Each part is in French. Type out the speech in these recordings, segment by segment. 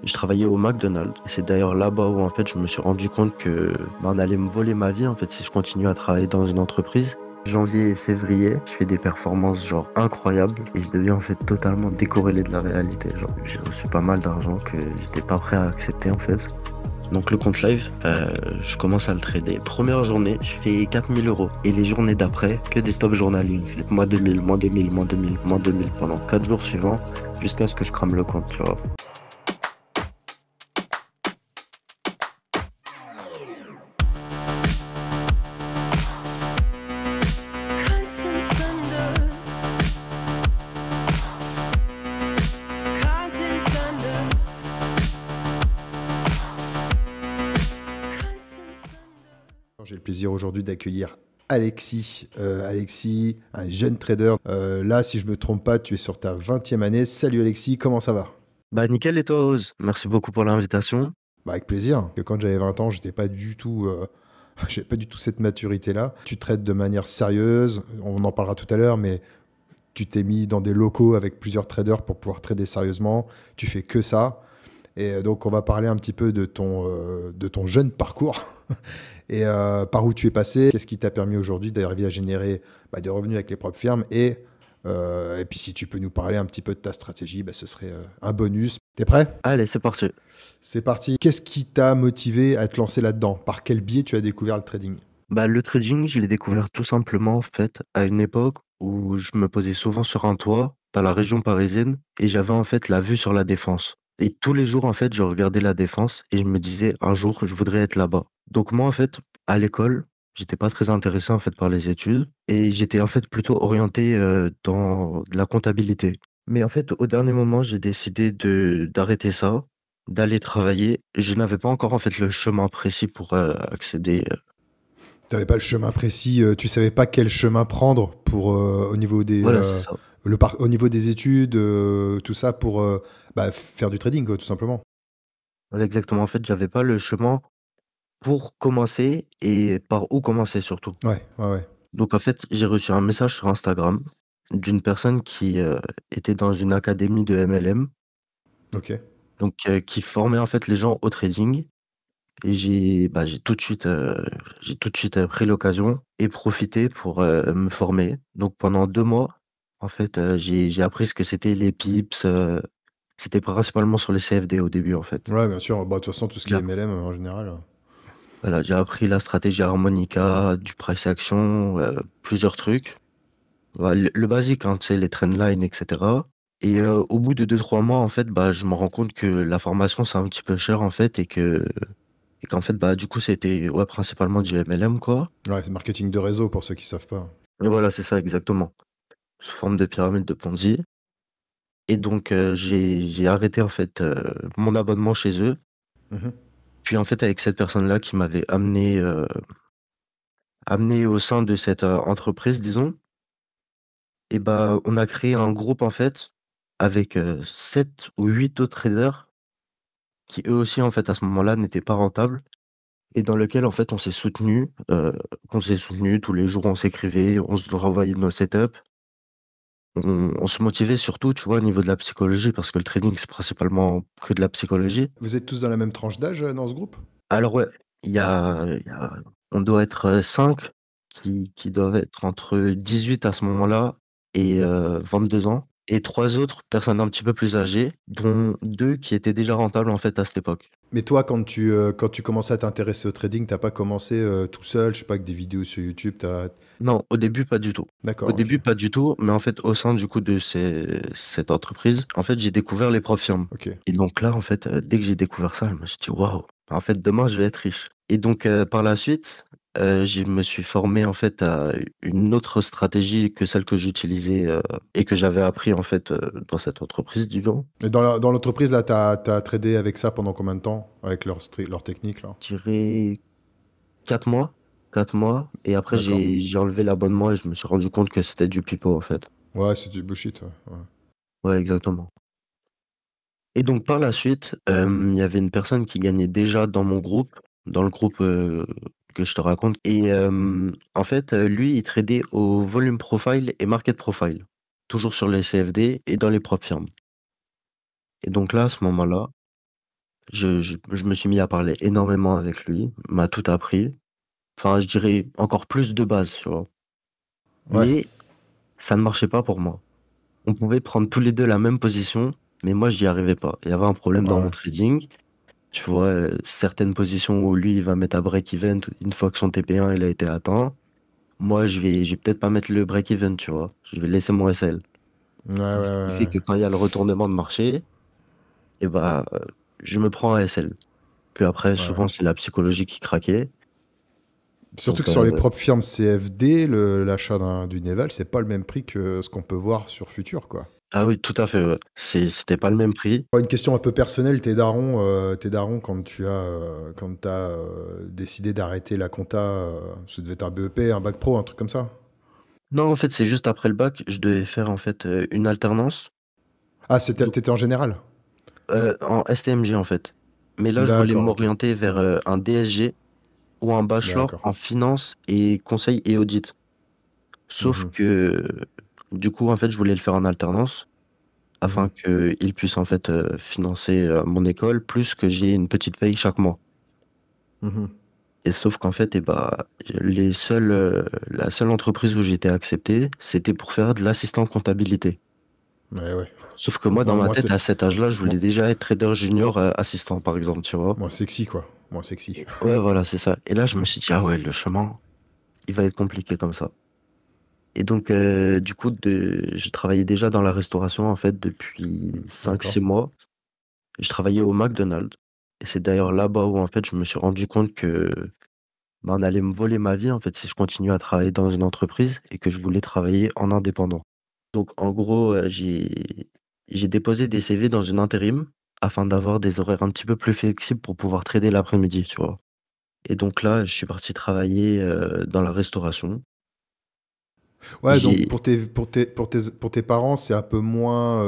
Je travaillais au McDonald's. C'est d'ailleurs là-bas où en fait je me suis rendu compte que on allait me voler ma vie en fait si je continue à travailler dans une entreprise. Janvier et février, je fais des performances genre incroyables et je deviens en fait totalement décorrélé de la réalité. Genre j'ai reçu pas mal d'argent que j'étais pas prêt à accepter en fait. Donc le compte live, je commence à le trader. Première journée, je fais 4 000 euros. Et les journées d'après, que des stops journaliers. Je fais moins 2000, moins 2000, moins 2000, moins 2000 pendant 4 jours suivants jusqu'à ce que je crame le compte, tu vois. J'ai le plaisir aujourd'hui d'accueillir Alexis. Alexis, un jeune trader. Là, si je me trompe pas, tu es sur ta 20e année. Salut Alexis, comment ça va? Bah nickel et toi, Rose. Merci beaucoup pour l'invitation. Bah, avec plaisir. Que quand j'avais 20 ans, j'étais pas du tout, j'avais pas du tout cette maturité-là. Tu traites de manière sérieuse. On en parlera tout à l'heure, mais tu t'es mis dans des locaux avec plusieurs traders pour pouvoir trader sérieusement. Tu fais que ça. Et donc, on va parler un petit peu de ton jeune parcours et par où tu es passé. Qu'est-ce qui t'a permis aujourd'hui d'arriver à générer des revenus avec les propres firmes et puis, si tu peux nous parler un petit peu de ta stratégie, ce serait un bonus. T'es prêt? Allez, c'est parti. C'est parti. Qu'est-ce qui t'a motivé à te lancer là-dedans? Par quel biais tu as découvert le trading? Bah le trading, je l'ai découvert tout simplement en fait à une époque où je me posais souvent sur un toit dans la région parisienne et j'avais en fait la vue sur la Défense. Et tous les jours en fait, je regardais la Défense et je me disais un jour je voudrais être là-bas. Donc moi en fait, à l'école, j'étais pas très intéressé en fait par les études et j'étais en fait plutôt orienté dans de la comptabilité. Mais en fait, au dernier moment, j'ai décidé de d'arrêter ça, d'aller travailler. Je n'avais pas encore en fait le chemin précis pour accéder. T'avais pas le chemin précis, tu savais pas quel chemin prendre pour au niveau Voilà, c'est ça. au niveau des études, tout ça pour faire du trading, quoi, tout simplement. Voilà, exactement. En fait, j'avais pas le chemin pour commencer et par où commencer surtout. Ouais, ouais, ouais. Donc en fait, j'ai reçu un message sur Instagram d'une personne qui, était dans une académie de MLM, Ok. donc qui formait en fait les gens au trading et j'ai tout de suite, pris l'occasion et profité pour, me former. Donc pendant 2 mois, en fait, j'ai appris ce que c'était les pips, c'était principalement sur les CFD au début, en fait. Ouais, bien sûr. Bah, de toute façon, tout ce qui J'ai est app MLM en général. Voilà, j'ai appris la stratégie harmonica, du price action, plusieurs trucs. Bah, le basique, hein, tu sais, les trendlines et cetera et au bout de 2 3 mois, en fait, bah, je me rends compte que la formation, c'est un petit peu cher, en fait et qu'en fait, bah, du coup, c'était, ouais, principalement du MLM, quoi Ouais, c'est marketing de réseau pour ceux qui savent pas. et voilà, c'est ça, exactement, sous forme de pyramide de Ponzi et donc j'ai arrêté, en fait, mon abonnement chez eux. Mhm. Puis, en fait, avec cette personne-là qui m'avait amené au sein de cette, entreprise, disons. Et bah, on a créé un groupe en fait avec, 7 ou 8 autres traders qui eux aussi en fait à ce moment-là n'étaient pas rentables et dans lequel en fait on s'est soutenus tous les jours, on s'écrivait, on se renvoyait nos setups. On se motivait surtout, tu vois, au niveau de la psychologie parce que le trading c'est principalement que de la psychologie. Vous êtes tous dans la même tranche d'âge dans ce groupe? Alors ouais, il y a on doit être, 5 qui doivent être entre 18 à ce moment-là et 22 ans et 3 autres personnes un petit peu plus âgées, dont 2 qui étaient déjà rentables, en fait, à cette époque. Mais toi, quand tu commençais à t'intéresser au trading, t'as pas commencé tout seul, je sais pas, avec des vidéos sur YouTube, Non, au début, pas du tout. Au D'accord, ok. début, pas du tout, mais en fait, au sein, du coup, de cette entreprise, en fait, j'ai découvert les propres firmes Ok. et donc là, en fait, dès que j'ai découvert ça, je me suis dit: «Waouh! En fait, demain, je vais être riche» et donc par la suite, je me suis formé, en fait, à une autre stratégie que celle que j'utilisais, et que j'avais appris, en fait, dans cette entreprise, disons. Et dans l'entreprise, là, t'as tradé avec ça pendant combien de temps? Avec leur technique, là? Je dirais 4 mois, 4 mois et après D'accord. j'ai enlevé l'abonnement et je me suis rendu compte que c'était du pipeau, en fait. Ouais, c'est du bullshit, ouais. Ouais. Ouais, exactement et donc par la suite, il y avait une personne qui gagnait déjà dans mon groupe, dans le groupe, que je te raconte et en fait, lui, il tradait au volume profile et market profile, toujours sur les CFD et dans les propres firmes et donc là, à ce moment-là Je me suis mis à parler énormément avec lui, m'a tout appris. Enfin, je dirais encore plus de base, tu vois. Ouais, Mais ça ne marchait pas pour moi. On pouvait prendre tous les deux la même position, mais moi, j'y arrivais pas. Il y avait un problème dans mon ouais, trading. Tu vois, certaines positions où lui, il va mettre à break-even une fois que son TP1 il a été atteint. Moi, je vais peut-être pas mettre le break-even, tu vois. Je vais laisser mon SL. ouais, ouais, Donc, ce qui fait ouais. que quand il y a le retournement de marché, et bah, je me prends un SL. Puis après, Ouais. souvent, c'est la psychologie qui craquait. Surtout Donc, que sur les propres firmes CFD, l'achat d'une Eval, c'est pas le même prix que ce qu'on peut voir sur Futur, quoi. ah oui, tout à fait, ouais. C'était pas le même prix. Une question un peu personnelle, tes darons quand t'as décidé d'arrêter la compta, ça devait être un BEP, un bac pro, un truc comme ça? Non, en fait, c'est juste après le bac, je devais faire en fait une alternance. Ah, Donc, t'étais en général? en STMG en fait. Mais là, je voulais D'accord, ok. m'orienter vers un DSG ou un bachelor D'accord. en finance et conseil et audit. Sauf Mhm, que du coup, en fait, je voulais le faire en alternance mhm, afin qu'il puisse en fait financer mon école, plus que j'ai une petite paye chaque mois. mhm. Et sauf qu'en fait, la seule entreprise où j'ai été accepté, c'était pour faire de l'assistant comptabilité. Ouais, ouais. Sauf que moi, dans ma Moi, tête, c'est à cet âge-là, je voulais moins, déjà être trader junior assistant, par exemple, tu vois. moins sexy, quoi. Moins sexy. Ouais, voilà, c'est ça. Et là, je me suis dit, ah ouais, le chemin, il va être compliqué comme ça. Et donc, du coup, je travaillais déjà dans la restauration, en fait, depuis cinq D'accord. six mois. Je travaillais au McDonald's. Et c'est d'ailleurs là-bas où, en fait, je me suis rendu compte que on allait me voler ma vie, en fait, si je continuais à travailler dans une entreprise et que je voulais travailler en indépendant. Donc, en gros, j'ai déposé des CV dans une intérim afin d'avoir des horaires un petit peu plus flexibles pour pouvoir trader l'après-midi, tu vois. Et donc là, je suis parti travailler dans la restauration. Ouais, donc J'ai, pour tes parents, c'est un peu moins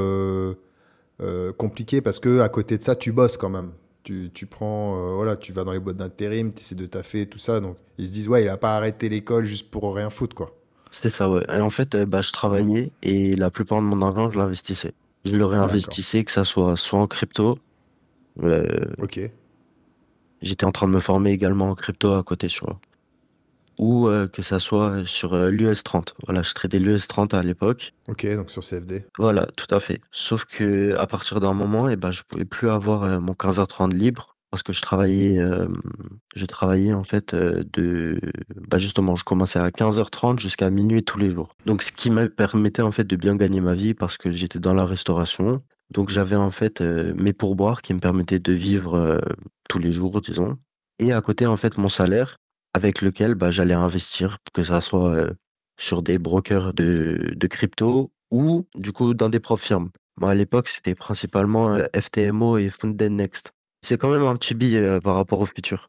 compliqué parce que à côté de ça, tu bosses quand même. Tu prends, voilà, tu vas dans les boîtes d'intérim, tu essaies de taffer, tout ça. Donc ils se disent, ouais, il a pas arrêté l'école juste pour rien foutre, quoi. C'était ça, ouais. Et en fait, bah, je travaillais et la plupart de mon argent, je l'investissais. Je le D'accord. réinvestissais, que ça soit en crypto. euh, Ok. J'étais en train de me former également en crypto à côté, tu vois. Ou que ça soit sur l'US30. Voilà, je tradais l'US30 à l'époque. Ok, donc sur CFD. Voilà, tout à fait. Sauf que à partir d'un moment, eh ben, je pouvais plus avoir mon 15h30 libre parce que je travaillais en fait bah justement, je commençais à 15h30 jusqu'à minuit tous les jours. Donc, ce qui me permettait en fait de bien gagner ma vie parce que j'étais dans la restauration. Donc, j'avais en fait mes pourboires qui me permettaient de vivre tous les jours, disons. Et à côté, en fait, mon salaire avec lequel bah, j'allais investir, que ça soit sur des brokers de crypto ou du coup dans des propres firmes. Moi, à l'époque, c'était principalement FTMO et Funden Next. C'est quand même un petit billet par rapport au futur.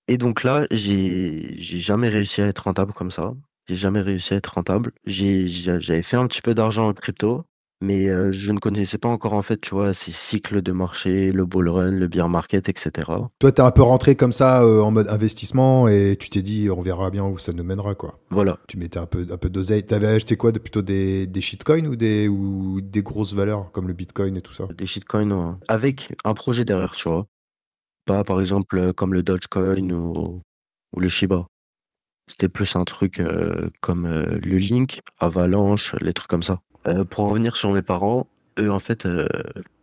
Et donc là, j'ai jamais réussi à être rentable comme ça. J'ai jamais réussi à être rentable. J'avais fait un petit peu d'argent en crypto, mais je ne connaissais pas encore en fait, tu vois, ces cycles de marché, le bull run, le bear market, etc. Toi, t'es un peu rentré comme ça en mode investissement et tu t'es dit, on verra bien où ça nous mènera, quoi. Voilà, Tu mettais un peu d'oseille. T'avais acheté quoi? Plutôt des shitcoins ou des grosses valeurs comme le Bitcoin et tout ça? des shitcoins avec un projet derrière, tu vois. Pas par exemple comme le Dogecoin ou le Shiba. C'était plus un truc comme le Link, Avalanche, les trucs comme ça. Pour revenir sur mes parents, eux, en fait,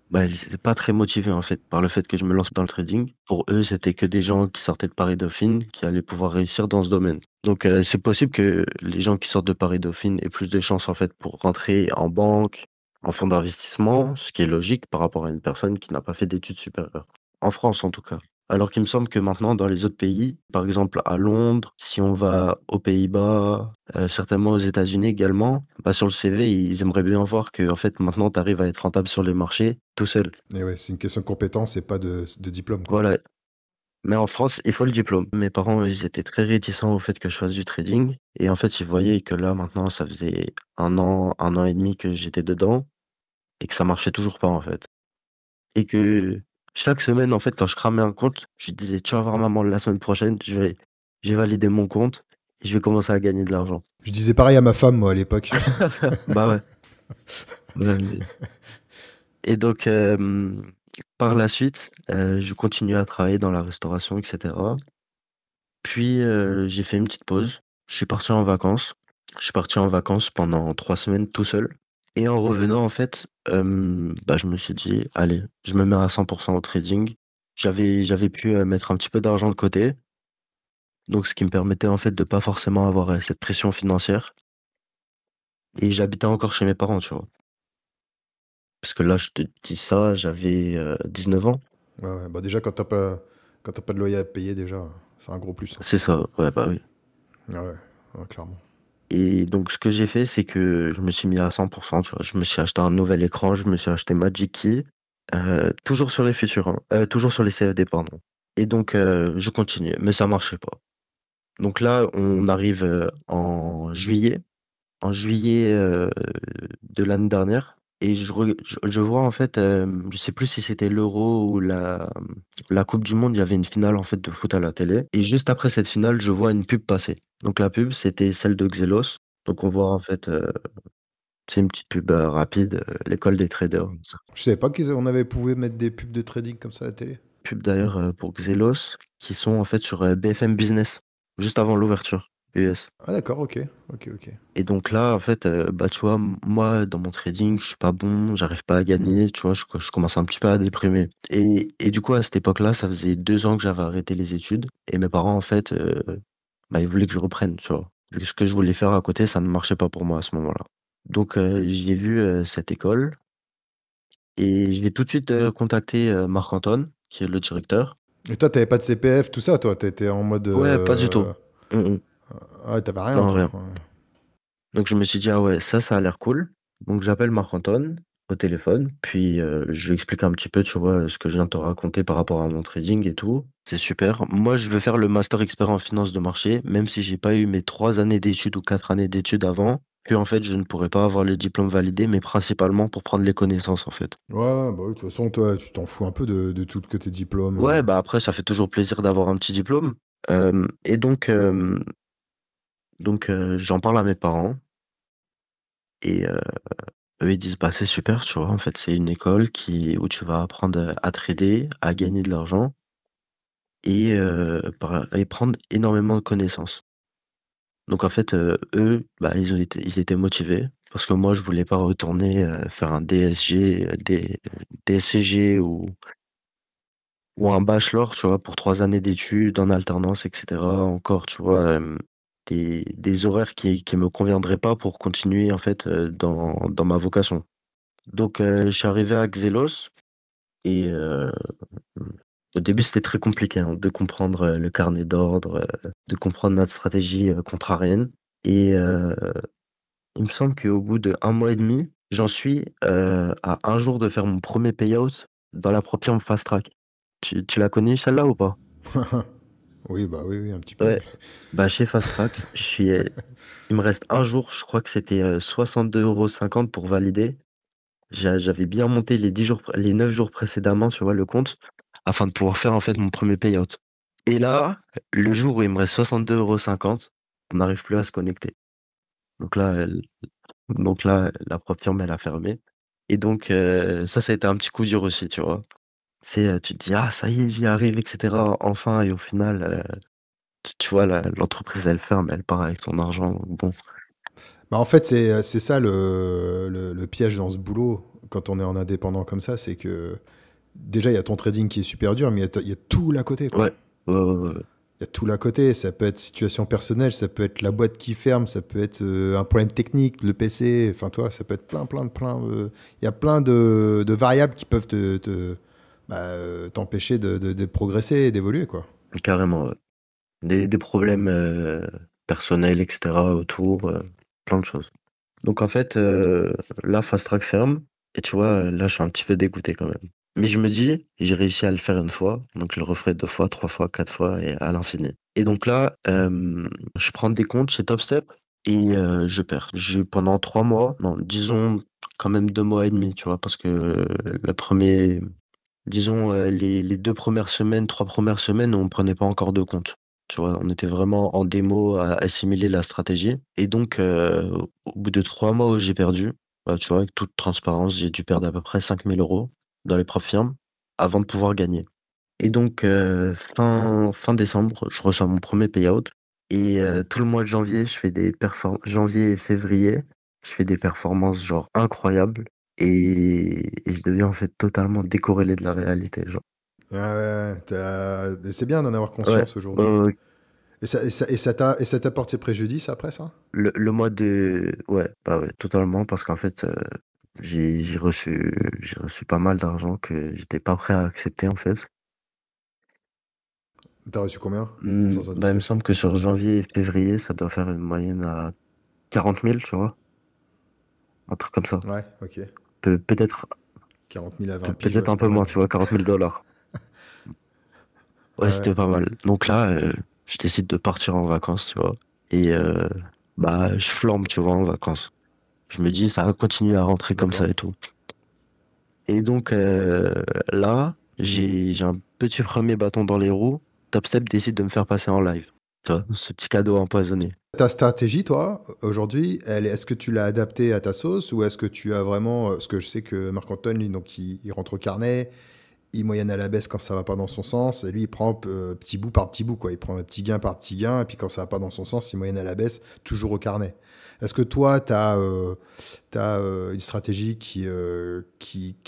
bah, ils étaient pas très motivés, en fait, par le fait que je me lance dans le trading. Pour eux, c'était que des gens qui sortaient de Paris-Dauphine qui allaient pouvoir réussir dans ce domaine. Donc, c'est possible que les gens qui sortent de Paris-Dauphine aient plus de chances, en fait, pour rentrer en banque, en fonds d'investissement, ce qui est logique par rapport à une personne qui n'a pas fait d'études supérieures. En France, en tout cas. Alors qu'il me semble que maintenant, dans les autres pays, par exemple à Londres, si on va aux Pays-Bas, certainement aux États-Unis également, bah sur le CV, ils aimeraient bien voir que en fait maintenant tu arrives à être rentable sur les marchés tout seul. Et ouais, c'est une question de compétence et pas de diplôme, quoi. Voilà. Mais en France, il faut le diplôme. Mes parents, ils étaient très réticents au fait que je fasse du trading. Et en fait, ils voyaient que là, maintenant, ça faisait un an et demi que j'étais dedans et que ça marchait toujours pas, en fait. Et que chaque semaine, en fait, quand je cramais un compte, je disais, tu vas voir maman, la semaine prochaine, je vais valider mon compte et je vais commencer à gagner de l'argent. Je disais pareil à ma femme, moi, à l'époque. Bah ouais. Ouais, mais- Et donc, Par la suite, je continue à travailler dans la restauration, etc. Puis, j'ai fait une petite pause. Je suis parti en vacances. Je suis parti en vacances pendant 3 semaines tout seul. Et en revenant, en fait, bah, je me suis dit, allez, je me mets à 100% au trading. J'avais pu mettre un petit peu d'argent de côté. Donc, ce qui me permettait, en fait, de pas forcément avoir cette pression financière. Et j'habitais encore chez mes parents, tu vois. Parce que là, je te dis ça, j'avais 19 ans. Ouais, ouais. Bah déjà, quand t'as pas de loyer à payer, déjà, c'est un gros plus, hein. C'est ça, ouais, bah oui. Ah ouais, ouais, clairement. Et donc, ce que j'ai fait, c'est que je me suis mis à 100%, tu vois. Je me suis acheté un nouvel écran, je me suis acheté Magic Key, toujours sur les futurs, hein, toujours sur les CFD, pardon. Et donc, je continue, mais ça marchait pas. Donc là, on arrive en juillet de l'année dernière, et je vois en fait, je sais plus si c'était l'Euro ou la Coupe du Monde, il y avait une finale en fait de foot à la télé, et juste après cette finale, je vois une pub passer. Donc la pub, c'était celle de Xelos. Donc on voit en fait, c'est une petite pub rapide, l'école des traders. Je savais pas qu'on avait pouvait mettre des pubs de trading comme ça à la télé. Pub d'ailleurs pour Xelos, qui sont en fait sur BFM Business, juste avant l'ouverture US. Ah d'accord, ok, ok, ok. Et donc là, en fait, bah, tu vois, moi, dans mon trading, je suis pas bon, j'arrive pas à gagner, tu vois, je commence un petit peu à déprimer. Et du coup, à cette époque-là, ça faisait 2 ans que j'avais arrêté les études, et mes parents, en fait, bah, ils voulaient que je reprenne, tu vois. Vu que ce que je voulais faire à côté, ça ne marchait pas pour moi à ce moment-là. Donc, j'ai vu cette école, et je vais tout de suite contacter Marc-Antoine, qui est le directeur. Et toi, t'avais pas de CPF, tout ça, toi, t'étais en mode... Ouais, pas du tout. Mm, mm. Ah ouais, t'avais rien, Non, toi. rien. Ouais. Donc je me suis dit, ah ouais, ça a l'air cool. Donc j'appelle Marc-Antoine au téléphone, puis je lui explique un petit peu, tu vois, ce que je viens de te raconter par rapport à mon trading et tout. C'est super. Moi, je veux faire le master expert en finance de marché, même si j'ai pas eu mes 3 années d'études ou 4 années d'études avant. Puis en fait, je ne pourrais pas avoir le diplôme validé, mais principalement pour prendre les connaissances, en fait. Ouais, ouais, bah oui, de toute façon, toi, tu t'en fous un peu de tout le côté diplôme. Ouais, bah après, ça fait toujours plaisir d'avoir un petit diplôme. Et donc, j'en parle à mes parents. Et eux, ils disent, bah, c'est super, tu vois. En fait, c'est une école où tu vas apprendre à trader, à gagner de l'argent et prendre énormément de connaissances. Donc, en fait, eux, bah, ils étaient motivés parce que moi, je voulais pas retourner faire un DSG, DSCG ou un bachelor, tu vois, pour 3 années d'études en alternance, etc. Encore, tu vois, des horaires qui me conviendraient pas pour continuer, en fait, dans ma vocation. Donc, je suis arrivé à Xelos et au début, c'était très compliqué, hein, de comprendre le carnet d'ordre, de comprendre notre stratégie contrarienne. Et il me semble qu'au bout de 1 mois et demi, j'en suis à un jour de faire mon premier payout dans la propre Fast Track. Tu l'as connue celle-là ou pas? Oui, bah oui, oui, un petit peu, Ouais, oui. bah chez Fast Track, il me reste un jour, je crois que c'était 62,50 € pour valider. J'avais bien monté les 10 jours, les 9 jours précédemment, tu vois, le compte, afin de pouvoir faire en fait mon premier payout. Et là, le jour où il me reste 62,50 €, on n'arrive plus à se connecter. Donc là, la propre firme, elle a fermé. Et donc, ça a été un petit coup dur aussi, tu vois. Tu te dis, ah, ça y est, j'y arrive, etc. Enfin, et au final, tu vois, l'entreprise, elle ferme, elle part avec ton argent. Donc bon, Bah en fait, c'est ça le piège dans ce boulot, quand on est en indépendant comme ça, c'est que déjà, il y a ton trading qui est super dur, mais il y a tout l'à côté, quoi. ouais, ouais, ouais, ouais, ouais. Il y a tout l'à côté. Ça peut être situation personnelle, ça peut être la boîte qui ferme, ça peut être un problème technique, le PC. Enfin, toi, ça peut être il y a plein de variables qui peuvent t'empêcher de progresser et d'évoluer, quoi. Carrément, ouais. Des problèmes personnels, etc. autour, plein de choses. Donc en fait, là, Fast Track ferme, et tu vois, là, je suis un petit peu dégoûté quand même. Mais je me dis, j'ai réussi à le faire une fois, donc je le referai 2 fois, 3 fois, 4 fois, et à l'infini. Et donc là, je prends des comptes chez Topstep, et je perds. Pendant 3 mois, non, disons quand même 2 mois et demi, tu vois, parce que le premier, disons, les 2 premières semaines, 3 premières semaines, on prenait pas encore de compte. Tu vois, on était vraiment en démo à assimiler la stratégie. Et donc, au bout de 3 mois où j'ai perdu, bah, tu vois, avec toute transparence, j'ai dû perdre à peu près 5 000 € dans les propres firmes. avant de pouvoir gagner. Et donc, fin décembre, je reçois mon premier payout et tout le mois de janvier, janvier et février, je fais des performances genre incroyables et je deviens en fait totalement décorrélé de la réalité, genre. Ouais, ouais, mais c'est bien d'en avoir Ouais, conscience aujourd'hui. ouais, Et ça t'a porté préjudice après ça? le mois de ouais, bah, ouais, totalement parce qu'en fait, j'ai reçu pas mal d'argent que j'étais pas prêt à accepter, en fait. T'as reçu combien? Sans Bah, il me indiscrétion. semble que sur janvier et février, ça doit faire une moyenne à 40 000, tu vois? Un truc comme ça. Ouais, ok. Peut-être 40 000 à 20 piges, ouais, peut-être c'est un pas peu mal. moins, tu vois? 40 000 $. Ouais, Ouais, ouais, c'était pas mal. Donc là, je décide de partir en vacances, tu vois? Et bah, je flambe, tu vois, en vacances. Je me dis, ça va continuer à rentrer comme ça d'accord. et tout. Et donc là, j'ai un petit premier bâton dans les roues. Topstep décide de me faire passer en live. Tu vois, ce petit cadeau empoisonné. Ta stratégie, toi, aujourd'hui, est-ce que tu l'as adaptée à ta sauce ou est-ce que tu as vraiment. Parce que je sais que Marc-Antoine, lui, donc, il rentre au carnet, il moyenne à la baisse quand ça va pas dans son sens, et lui, il prend petit bout par petit bout, quoi. Il prend un petit gain par petit gain, et puis quand ça va pas dans son sens, il moyenne à la baisse, toujours au carnet. Est-ce que toi, tu as, une stratégie qui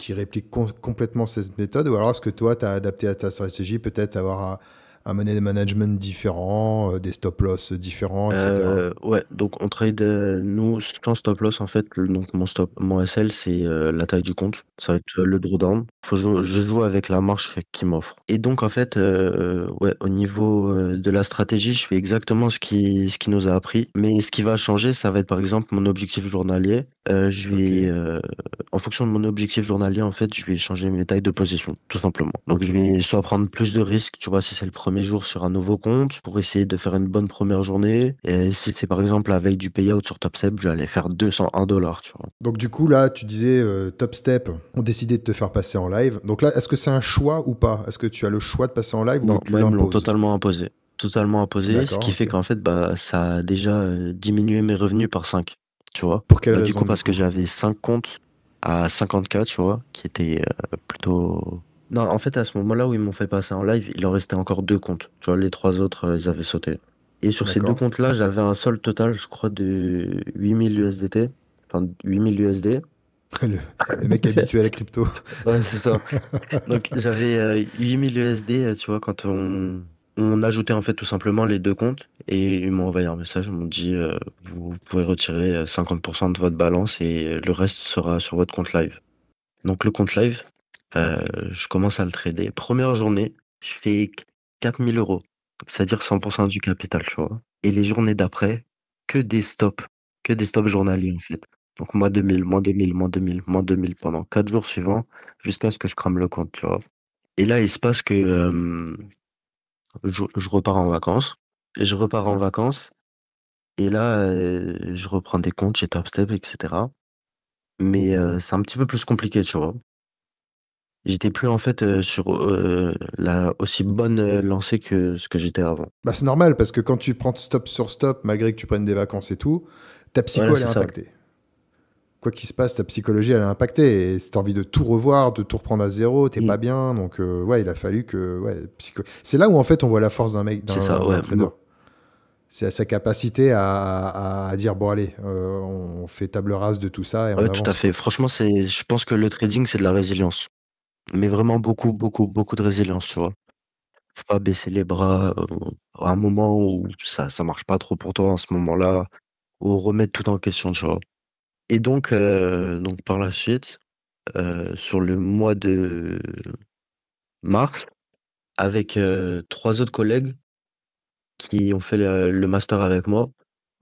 réplique complètement cette méthode, ou alors est-ce que toi, tu as adapté à ta stratégie, peut-être avoir un money management différent, des stop-loss différents, etc. Ouais, donc on trade, nous, sans stop loss, en fait, donc mon SL, c'est la taille du compte. Ça va être le drawdown. Je joue avec la marge qu'il m'offre. Et donc, en fait, ouais, au niveau de la stratégie, je fais exactement ce qui nous a appris. Mais ce qui va changer, ça va être par exemple mon objectif journalier. Je Ok, vais, en fonction de mon objectif journalier, en fait, je vais changer mes tailles de position, tout simplement. Donc, je ok. vais soit prendre plus de risques, tu vois, si c'est le premier jour sur un nouveau compte, pour essayer de faire une bonne première journée. Et si c'est par exemple la veille du payout sur TopStep, je vais aller faire 201 $, tu vois. Donc du coup, là, tu disais Top Step ont décidé de te faire passer en live. Donc là, est-ce que c'est un choix ou pas? Est-ce que tu as le choix de passer en live ou Non, tu moi, ils me l'ont l'imposes? totalement imposé. Totalement imposé, ce D'accord, qui fait ok. qu'en fait, bah, ça a déjà diminué mes revenus par 5, tu vois. Pour quelle Bah, du raison coup, du parce que coup? j'avais 5 comptes à 50K, tu vois, qui étaient plutôt... Non, en fait, à ce moment-là où ils m'ont fait passer en live, il en restait encore 2 comptes. Tu vois, les 3 autres, ils avaient sauté. Et sur ces 2 D'accord. comptes-là, j'avais un solde total, je crois, de 8000 USDT. Enfin, 8000 USD. Le mec habitué à la crypto. Ouais, c'est ça. Donc j'avais 8000 USD, tu vois, quand on ajoutait en fait tout simplement les 2 comptes et ils m'ont envoyé un message, ils m'ont dit vous pouvez retirer 50% de votre balance et le reste sera sur votre compte live. Donc le compte live, je commence à le trader. Première journée, je fais 4000 €, c'est-à-dire 100% du capital, tu vois. Et les journées d'après, que des stops, que des stops journaliers en fait. Donc moins 2000, moins 2000, moins 2000, moins 2000 pendant 4 jours suivants jusqu'à ce que je crame le compte, tu vois. Et là, il se passe que je repars en vacances. Et je repars en vacances. Et là, je reprends des comptes chez Topstep, etc. Mais c'est un petit peu plus compliqué, tu vois. J'étais plus en fait sur la aussi bonne lancée que ce que j'étais avant. Bah, c'est normal parce que quand tu prends stop sur stop, malgré que tu prennes des vacances et tout, ta Voilà, psycho, elle est c'est ça. impactée. Quoi qu'il se passe, ta psychologie, elle est impactée. Et si t'as envie de tout revoir, de tout reprendre à zéro, t'es Mm, pas bien. Donc, ouais, il a fallu que. Ouais, c'est là où, en fait, on voit la force d'un mec, c'est ça, d'un ouais. trader. C'est à sa capacité à dire, bon, allez, on fait table rase de tout ça et on Ouais, tout à avance, fait. quoi. Franchement, je pense que le trading, c'est de la résilience. Mais vraiment beaucoup, beaucoup, beaucoup de résilience, tu vois. Faut pas baisser les bras à un moment où ça marche pas trop pour toi en ce moment-là, ou remettre tout en question, tu vois. Et donc par la suite, sur le mois de mars, avec 3 autres collègues qui ont fait le master avec moi,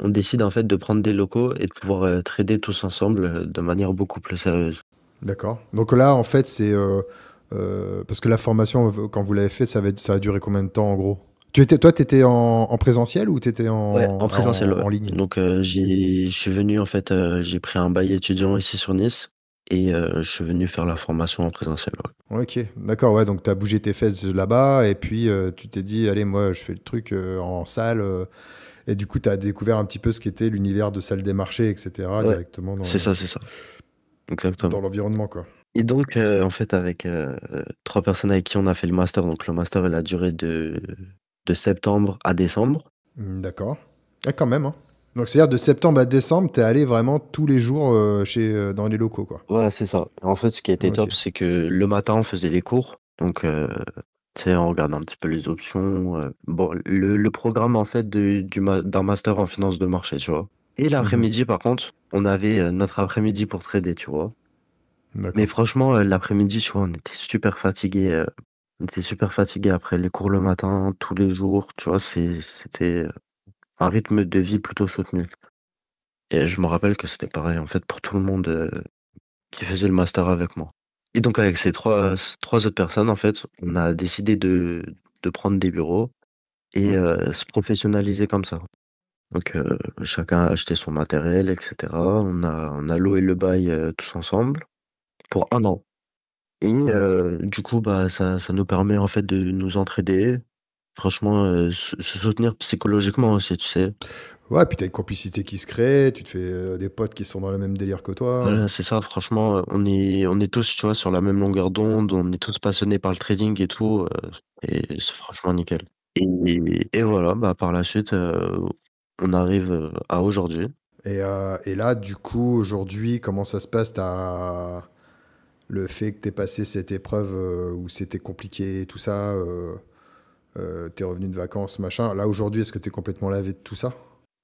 on décide en fait de prendre des locaux et de pouvoir trader tous ensemble de manière beaucoup plus sérieuse. D'accord. Donc là, en fait, c'est. Parce que la formation, quand vous l'avez fait, ça a duré combien de temps, en gros? Toi, tu étais en présentiel ou tu étais Ouais, en présentiel, ouais. en ligne? Donc je suis venu en fait, j'ai pris un bail étudiant ici sur Nice et je suis venu faire la formation en présentiel, ouais. Ok, d'accord, ouais, donc tu as bougé tes fesses là-bas et puis tu t'es dit, allez, moi, je fais le truc en salle. Et du coup, tu as découvert un petit peu ce qu'était l'univers de salle des marchés, etc., Ouais, directement c'est ça, exactement. dans l'environnement, quoi. Et donc, en fait, avec 3 personnes avec qui on a fait le master, donc le master, il a duré de septembre à décembre. D'accord. Ah, quand même, hein. Donc, c'est-à-dire de septembre à décembre, t'es allé vraiment tous les jours dans les locaux, quoi. Voilà, c'est ça. En fait, ce qui était Ok. top, c'est que le matin, on faisait les cours. Donc, tu sais, on regardait un petit peu les options. Bon, le programme, en fait, d'un master en finance de marché, tu vois. Et Mhm. l'après-midi, par contre, on avait notre après-midi pour trader, tu vois. Mais D'accord. franchement, l'après-midi, tu vois, on était super fatigués. On était super fatigués après les cours le matin, tous les jours, tu vois. C'était un rythme de vie plutôt soutenu. Et je me rappelle que c'était pareil, en fait, pour tout le monde qui faisait le master avec moi. Et donc, avec ces trois autres personnes, en fait, on a décidé de prendre des bureaux et se professionnaliser comme ça. Donc, chacun a acheté son matériel, etc. On a loué le bail tous ensemble pour 1 an. Et du coup, bah, ça nous permet en fait de nous entraider, franchement, se soutenir psychologiquement aussi, tu sais. Ouais, puis t'as une complicité qui se crée, tu te fais des potes qui sont dans le même délire que toi. Voilà, c'est ça, franchement, on est tous, tu vois, sur la même longueur d'onde, on est tous passionnés par le trading et tout, et c'est franchement nickel. Et voilà, bah, par la suite, on arrive, à aujourd'hui. Et là, du coup, aujourd'hui, comment ça se passe? Le fait que t'aies passé cette épreuve où c'était compliqué et tout ça, t'es revenu de vacances, machin. Là, aujourd'hui, est-ce que t'es complètement lavé de tout ça?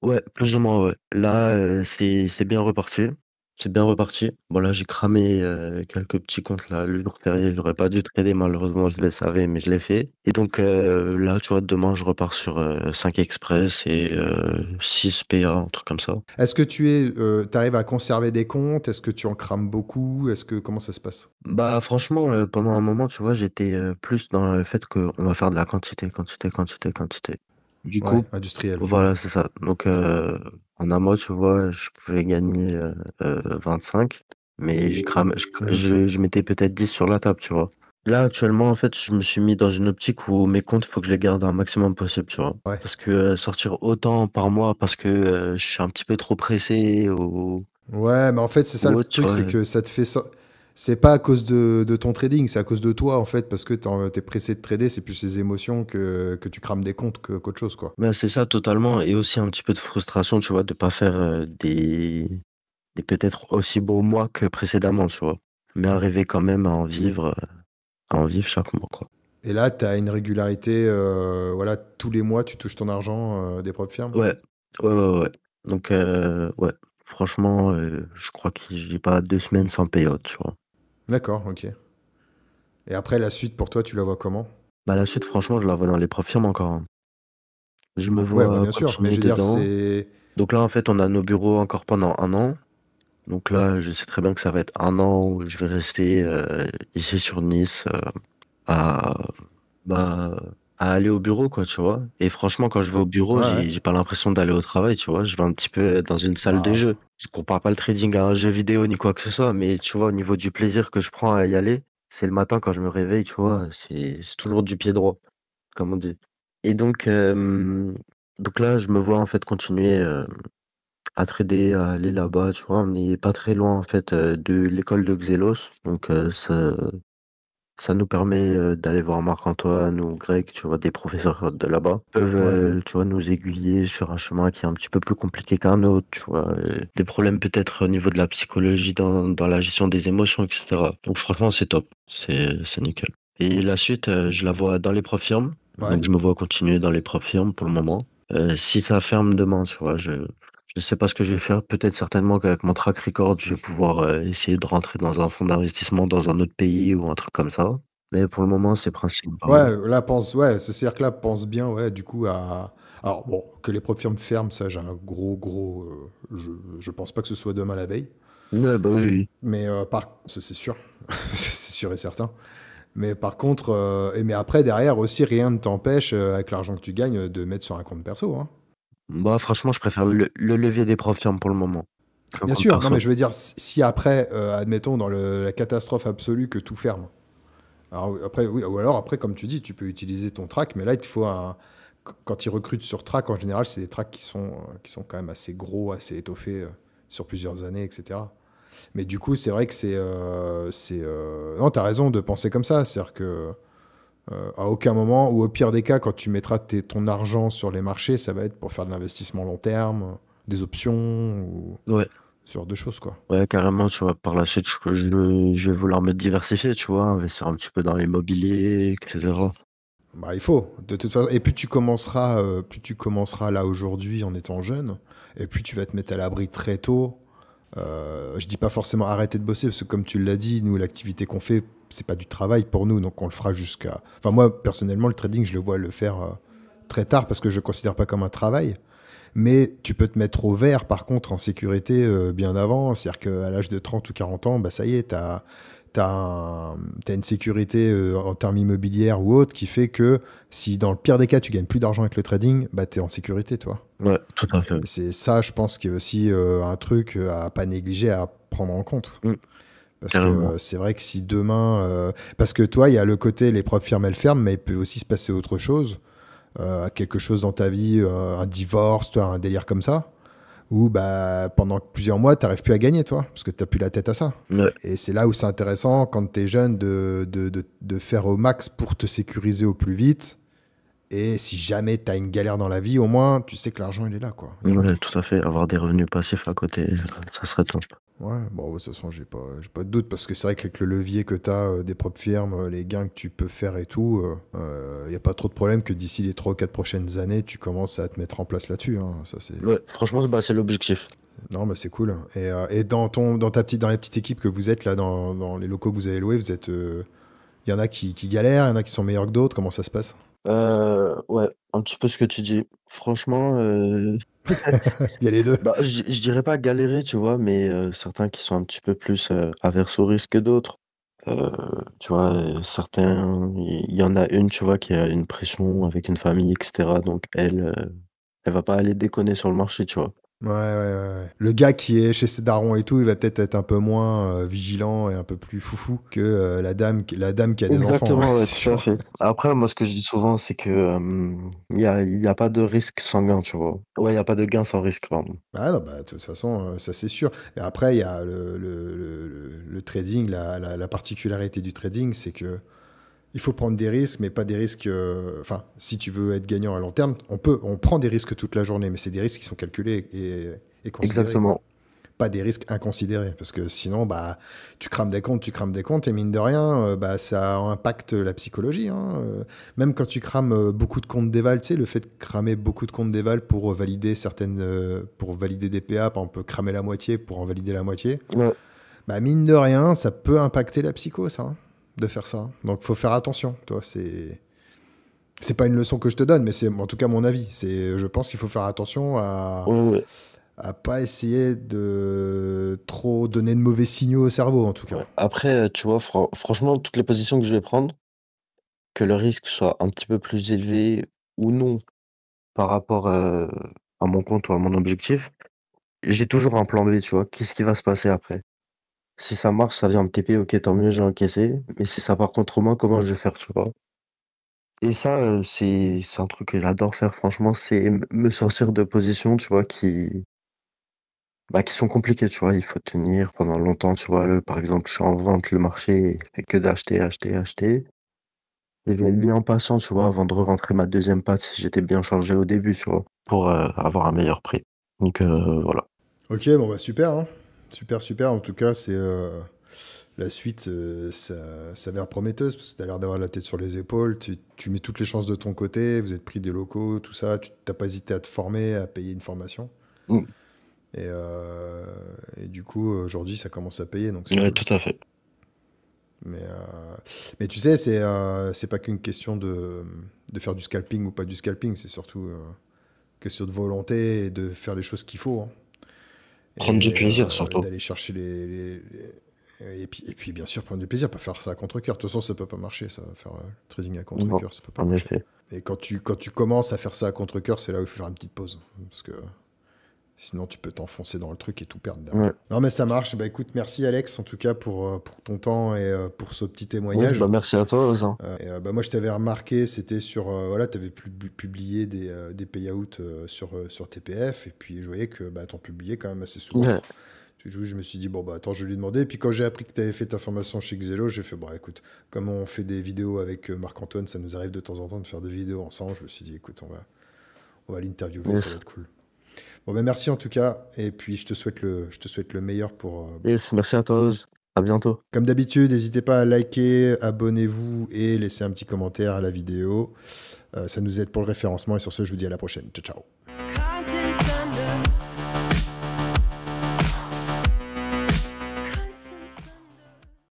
Ouais, plus ou moins, ouais. Là, c'est bien reparti. C'est bien reparti. Bon, là, j'ai cramé quelques petits comptes là. Le jour férié, j'aurais pas dû trader, malheureusement, je le savais, mais je l'ai fait. Et donc là, tu vois, demain, je repars sur 5 Express et 6 PA, un truc comme ça. Est-ce que t'arrives à conserver des comptes? Est-ce que tu en crames beaucoup? Comment ça se passe? Bah, franchement, pendant un moment, tu vois, j'étais plus dans le fait qu'on va faire de la quantité, quantité, quantité, quantité. Du Ouais, coup, industriel. voilà, c'est ça. Donc, en un mois, tu vois, je pouvais gagner 25, mais je mettais peut-être 10 sur la table, tu vois. Là, actuellement, en fait, je me suis mis dans une optique où mes comptes, il faut que je les garde un maximum possible, tu vois. Ouais. Parce que sortir autant par mois parce que je suis un petit peu trop pressé Ouais, mais en fait, c'est ça ou le autre, tu truc, vois. c'est que ça te fait ça. C'est pas à cause de ton trading, c'est à cause de toi, en fait, parce que t'es pressé de trader, c'est plus les émotions que tu crames des comptes qu'autre chose, quoi. Ben, c'est ça totalement et aussi un petit peu de frustration, tu vois, de pas faire, des peut-être aussi beaux mois que précédemment, tu vois? Mais arriver quand même à en vivre chaque mois, quoi. Et là, t'as une régularité, voilà, tous les mois, tu touches ton argent des propres firmes? Ouais, ouais, ouais, ouais. Donc ouais, franchement, je crois que j'ai pas 2 semaines sans payout, tu vois? D'accord, ok. Et après, la suite, pour toi, tu la vois comment? Bah, la suite, franchement, je la vois dans les profs firmes encore, hein. Je me Ouais, bah vois bien sûr, mais continuer je veux dire, dedans. c'est. Donc là, en fait, on a nos bureaux encore pendant 1 an. Donc là, je sais très bien que ça va être 1 an où je vais rester, ici sur Nice, à bah, à aller au bureau, quoi, tu vois? Et franchement, quand je vais au bureau, Ouais, ouais. j'ai pas l'impression d'aller au travail, tu vois? Je vais un petit peu dans une salle de Bah, jeu. Je compare pas le trading à un jeu vidéo ni quoi que ce soit, mais tu vois, au niveau du plaisir que je prends à y aller, c'est le matin quand je me réveille, tu vois? C'est toujours du pied droit, comme on dit. Et donc là, je me vois en fait continuer, à trader, à aller là-bas, tu vois? On est pas très loin en fait, de l'école de Xelos, donc ça nous permet, d'aller voir Marc-Antoine ou Greg, tu vois? Des professeurs de là-bas. Ils peuvent, ouais. tu vois, nous aiguiller sur un chemin qui est un petit peu plus compliqué qu'un autre, tu vois? Des problèmes peut-être au niveau de la psychologie dans la gestion des émotions et cetera. Donc franchement, c'est top, c'est nickel. Et la suite, je la vois dans les profs-firmes, Ouais. donc je me vois continuer dans les profs-firmes pour le moment. Si ça ferme demain, tu vois, je sais pas ce que je vais faire. Peut-être certainement qu'avec mon track record, je vais pouvoir, essayer de rentrer dans un fonds d'investissement dans un autre pays ou un truc comme ça. Mais pour le moment, c'est principalement Ouais, là, ouais, c'est-à-dire que là, pense bien, ouais, du coup, à. Alors, bon, que les propres firmes ferment, ça, j'ai un gros. Je pense pas que ce soit demain la veille. ouais, bah, oui, oui. Mais ça, c'est sûr. C'est sûr et certain. Mais par contre, mais après, derrière aussi, rien ne t'empêche, avec l'argent que tu gagnes, de mettre sur un compte perso, hein. Bah, franchement, je préfère le levier des profs firmes pour le moment, qu'un Bien compte sûr, non, mais perso. je veux dire, si après, admettons, dans la catastrophe absolue que tout ferme. Alors après, oui, ou alors après, comme tu dis, tu peux utiliser ton track, mais là, il te faut un. Quand ils recrutent sur track, en général, c'est des tracks qui sont quand même assez gros, assez étoffés sur plusieurs années, etc. Mais du coup, c'est vrai que non, t'as raison de penser comme ça. C'est-à-dire que à aucun moment, ou au pire des cas, quand tu mettras ton argent sur les marchés, ça va être pour faire de l'investissement long terme, des options, ou Ouais, ce genre de choses, quoi. ouais, carrément, tu vois, par la suite, je vais vouloir me diversifier, tu vois, investir un petit peu dans l'immobilier, etc. Bah, il faut, de toute façon. Et plus tu commenceras là aujourd'hui en étant jeune, et plus tu vas te mettre à l'abri très tôt. Je dis pas forcément arrêter de bosser, parce que comme tu l'as dit, nous, l'activité qu'on fait, c'est pas du travail pour nous, donc on le fera jusqu'à. Enfin, moi, personnellement, le trading, je le vois le faire très tard, parce que je le considère pas comme un travail. Mais tu peux te mettre au vert, par contre, en sécurité bien avant. C'est-à-dire qu'à l'âge de 30 ou 40 ans, bah, ça y est, t'as une sécurité en termes immobilières ou autre qui fait que si dans le pire des cas, tu gagnes plus d'argent avec le trading, bah, tu es en sécurité, toi. Ouais, tout à fait. Et c'est ça, je pense, qui est aussi un truc à pas négliger, à prendre en compte. Mm, Parce que carrément. c'est vrai que si demain. Parce que toi, il y a le côté les propres firmes, elles ferment, mais il peut aussi se passer autre chose. Quelque chose dans ta vie, un divorce, toi, un délire comme ça, où bah, pendant plusieurs mois, tu n'arrives plus à gagner, toi, parce que tu n'as plus la tête à ça. Ouais, Et c'est là où c'est intéressant, quand tu es jeune, de faire au max pour te sécuriser au plus vite. Et si jamais tu as une galère dans la vie, au moins, tu sais que l'argent, il est là, quoi. Il ouais, rentre. tout à fait. Avoir des revenus passifs à côté, ça serait top. Ouais, bon, de toute façon, j'ai pas de doute, parce que c'est vrai qu'avec le levier que tu as des propres firmes, les gains que tu peux faire et tout, il n'y a pas trop de problème que d'ici les 3 ou 4 prochaines années, tu commences à te mettre en place là-dessus, hein. Ça, c'est. Ouais, franchement, bah, c'est l'objectif. Non, bah c'est cool. Et dans les petites équipes que vous êtes là, dans les locaux que vous avez loués, vous êtes, il y en a qui galèrent, il y en a qui sont meilleurs que d'autres. Comment ça se passe? Ouais, un petit peu ce que tu dis. Franchement, Il y a les deux. bah, je dirais pas galérer, tu vois, mais certains qui sont un petit peu plus averses au risque que d'autres. Euh, Tu vois, certains, il y en a une, tu vois, qui a une pression avec une famille, etc. Donc elle va pas aller déconner sur le marché, tu vois. Ouais, ouais, ouais, ouais. Le gars qui est chez ses darons et tout, il va peut-être être un peu moins vigilant et un peu plus foufou que la dame qui a des enfants, ouais, Exactement, ouais, c'est tout à sûr. fait. Après, moi, ce que je dis souvent, c'est que il y a pas de risque sans gain, tu vois. Ouais, il y a pas de gain sans risque, pardon. Ah non, bah, de toute façon, ça c'est sûr. Et après, il y a le trading, la particularité du trading, c'est que il faut prendre des risques, mais pas des risques. Enfin, si tu veux être gagnant à long terme, on prend des risques toute la journée, mais c'est des risques qui sont calculés et considérés, quoi. Exactement. Pas des risques inconsidérés, parce que sinon, bah, tu crames des comptes, et mine de rien, bah, ça impacte la psychologie, hein. Même quand tu crames beaucoup de comptes d'éval, tu sais, le fait de cramer beaucoup de comptes d'éval pour valider des PA, par exemple, on peut cramer la moitié pour en valider la moitié. Ouais. Bah, mine de rien, ça peut impacter la psycho, ça, hein, de faire ça. Donc, faut faire attention. Toi, c'est pas une leçon que je te donne, mais c'est en tout cas mon avis. Je pense qu'il faut faire attention Ouais, ouais, à pas essayer de trop donner de mauvais signaux au cerveau, en tout cas. ouais. Après, tu vois, franchement, toutes les positions que je vais prendre, que le risque soit un petit peu plus élevé ou non par rapport à mon compte ou à mon objectif, j'ai toujours un plan B, tu vois. Qu'est-ce qui va se passer après? Si ça marche, ça vient me TP, ok, tant mieux, j'ai encaissé. Mais si ça part contre moi, comment je vais faire, tu vois? Et ça, c'est un truc que j'adore faire, franchement, c'est me sortir de positions, tu vois, qui sont compliquées, tu vois. Il faut tenir pendant longtemps, tu vois. Par exemple, je suis en vente, le marché fait que d'acheter, acheter, acheter. Et je vais être bien patient, tu vois, avant de rentrer ma deuxième patte si j'étais bien chargé au début, tu vois, pour avoir un meilleur prix. Donc voilà. Ok, bon, bah super, hein. Super, super. En tout cas, la suite ça s'avère prometteuse parce que tu as l'air d'avoir la tête sur les épaules. Tu mets toutes les chances de ton côté. Vous êtes pris des locaux, tout ça. Tu n'as pas hésité à te former, à payer une formation. Mm. Et du coup, aujourd'hui, ça commence à payer, donc c'est Ouais, cool. tout à fait. Mais tu sais, c'est pas qu'une question de faire du scalping ou pas du scalping. C'est surtout question de volonté et de faire les choses qu'il faut, hein. Prendre du Et plaisir, surtout. d'aller chercher et puis, bien sûr, prendre du plaisir, pas faire ça à contre-cœur. De toute façon, ça peut pas marcher, ça. Faire trading à Non, contre-cœur, ça peut pas en marcher. effet. Et quand tu commences à faire ça à contre-cœur, c'est là où il faut faire une petite pause. Parce que sinon, tu peux t'enfoncer dans le truc et tout perdre derrière. Ouais. Non, mais ça marche. Bah écoute, merci Alex, en tout cas, pour ton temps et pour ce petit Ouais, témoignage. bah merci à toi, Ozan. Bah, moi, je t'avais remarqué, c'était sur. Voilà, tu avais publié des payouts sur TPF, et puis je voyais que bah, tu en publiais quand même assez souvent. Ouais. Je me suis dit, bon, bah attends, je vais lui demander. Et puis quand j'ai appris que tu avais fait ta formation chez Xelo, j'ai fait, bon, écoute, comme on fait des vidéos avec Marc-Antoine, ça nous arrive de temps en temps de faire des vidéos ensemble. Je me suis dit, écoute, on va l'interviewer, ça va Yes. être cool. Bon, ben merci en tout cas. Et puis je te souhaite le meilleur pour. Yes, merci à toi, Rose. À bientôt. Comme d'habitude, n'hésitez pas à liker, abonnez-vous et laissez un petit commentaire à la vidéo. Ça nous aide pour le référencement. Et sur ce, je vous dis à la prochaine. Ciao, ciao.